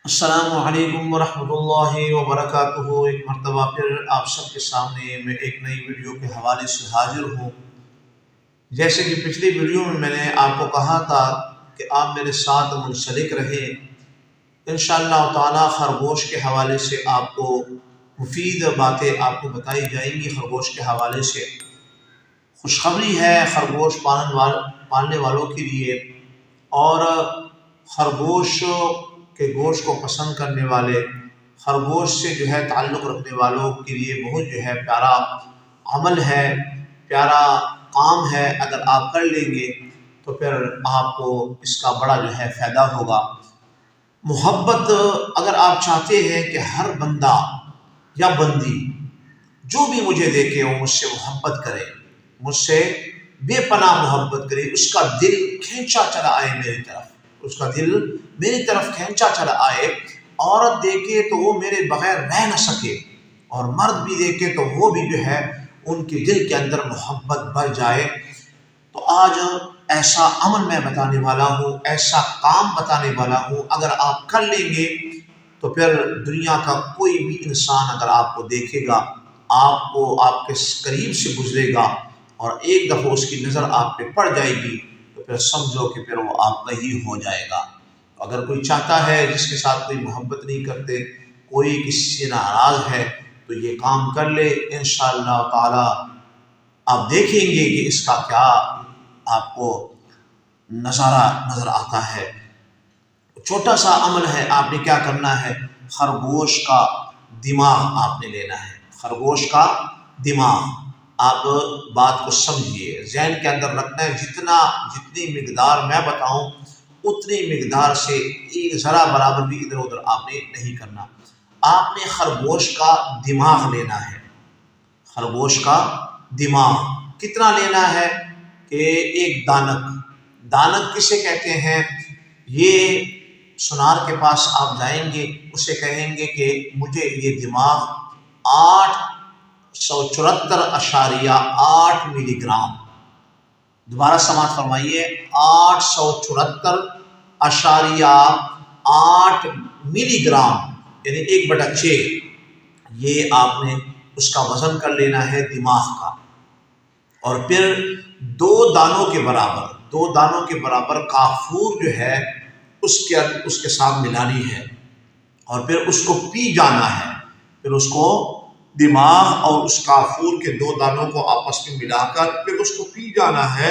السلام علیکم ورحمۃ اللہ وبرکاتہ۔ ایک مرتبہ پھر آپ سب کے سامنے میں ایک نئی ویڈیو کے حوالے سے حاضر ہوں۔ جیسے کہ پچھلی ویڈیو میں نے آپ کو کہا تھا کہ آپ میرے ساتھ منسلک رہیں۔ انشاءاللہ تعالی خرگوش کے حوالے سے آپ کو مفید باتیں آپ کو بتائی جائیں گی۔ خرگوش کے حوالے سے خوشخبری ہے خرگوش پالنے والوں کے لیے، اور خرگوش کے گوشت کو پسند کرنے والے، خرگوش سے تعلق رکھنے والوں کے لیے بہت پیارا عمل ہے، پیارا کام ہے۔ اگر آپ کر لیں گے تو پھر آپ کو اس کا بڑا فائدہ ہوگا۔ محبت اگر آپ چاہتے ہیں کہ ہر بندہ یا بندی جو بھی مجھے دیکھے وہ مجھ سے محبت کرے، مجھ سے بے پناہ محبت کرے، اس کا دل کھینچا چلا آئے میری طرف، اس کا دل میری طرف کھینچا چلا آئے، عورت دیکھے تو وہ میرے بغیر رہ نہ سکے، اور مرد بھی دیکھے تو وہ بھی ان کے دل کے اندر محبت بھر جائے، تو آج ایسا عمل میں بتانے والا ہوں، ایسا کام بتانے والا ہوں۔ اگر آپ کر لیں گے تو پھر دنیا کا کوئی بھی انسان اگر آپ کو دیکھے گا، آپ کو آپ کے قریب سے گزرے گا اور ایک دفعہ اس کی نظر آپ پہ پڑ جائے گی تو پھر سمجھو کہ پھر وہ آپ کا ہی ہو جائے گا۔ اگر کوئی چاہتا ہے جس کے ساتھ کوئی محبت نہیں کرتے، کوئی کسی سے ناراض ہے، تو یہ کام کر لے، انشاءاللہ تعالی آپ دیکھیں گے کہ اس کا کیا آپ کو نظارہ نظر آتا ہے۔ چھوٹا سا عمل ہے، آپ نے کیا کرنا ہے، خرگوش کا دماغ آپ نے لینا ہے، خرگوش کا دماغ۔ آپ بات کو سمجھیے، ذہن کے اندر رکھنا ہے، جتنی مقدار میں بتاؤں اتنی مقدار سے ایک ذرا برابر بھی ادھر ادھر آپ نے نہیں کرنا۔ آپ نے خرگوش کا دماغ لینا ہے، خرگوش کا دماغ کتنا لینا ہے کہ ایک دانک۔ دانک کسے کہتے ہیں؟ یہ سنار کے پاس آپ جائیں گے، اسے کہیں گے کہ مجھے یہ دماغ 874.8 ملی گرام، دوبارہ سماعت فرمائیے، 874.8 ملی گرام، یعنی 1/6، یہ آپ نے اس کا وزن کر لینا ہے دماغ کا، اور پھر 2 دانوں کے برابر کافور اس کے ساتھ ملانی ہے، اور پھر اس کو پی جانا ہے۔ پھر اس کو دماغ اور اس کافور کے 2 دانوں کو آپس میں ملا کر پھر اس کو پی جانا ہے۔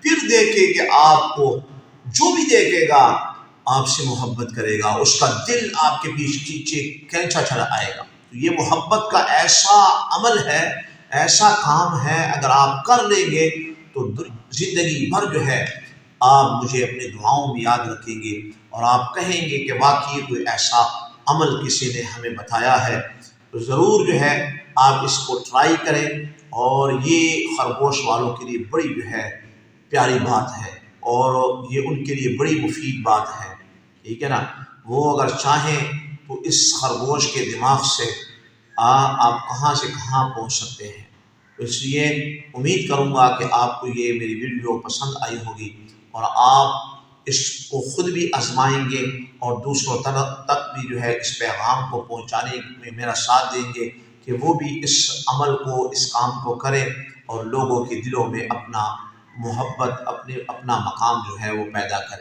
پھر دیکھے کہ آپ کو جو بھی دیکھے گا آپ سے محبت کرے گا، اس کا دل آپ کے پیچھے کھینچا چلا آئے گا۔ تو یہ محبت کا ایسا عمل ہے، ایسا کام ہے، اگر آپ کر لیں گے تو زندگی بھر آپ مجھے اپنے دعاؤں میں یاد رکھیں گے، اور آپ کہیں گے کہ واقعی کوئی ایسا عمل کسی نے ہمیں بتایا ہے۔ تو ضرور آپ اس کو ٹرائی کریں، اور یہ خرگوش والوں کے لیے بڑی پیاری بات ہے، اور یہ ان کے لیے بڑی مفید بات ہے، ٹھیک ہے نا۔ وہ اگر چاہیں تو اس خرگوش کے دماغ سے آپ کہاں سے کہاں پہنچ سکتے ہیں۔ اس لیے امید کروں گا کہ آپ کو یہ میری ویڈیو پسند آئی ہوگی، اور آپ اس کو خود بھی آزمائیں گے، اور دوسروں تک بھی اس پیغام کو پہنچانے میں میرا ساتھ دیں گے کہ وہ بھی اس عمل کو، اس کام کو کریں، اور لوگوں کے دلوں میں اپنا محبت، اپنا مقام وہ پیدا کریں۔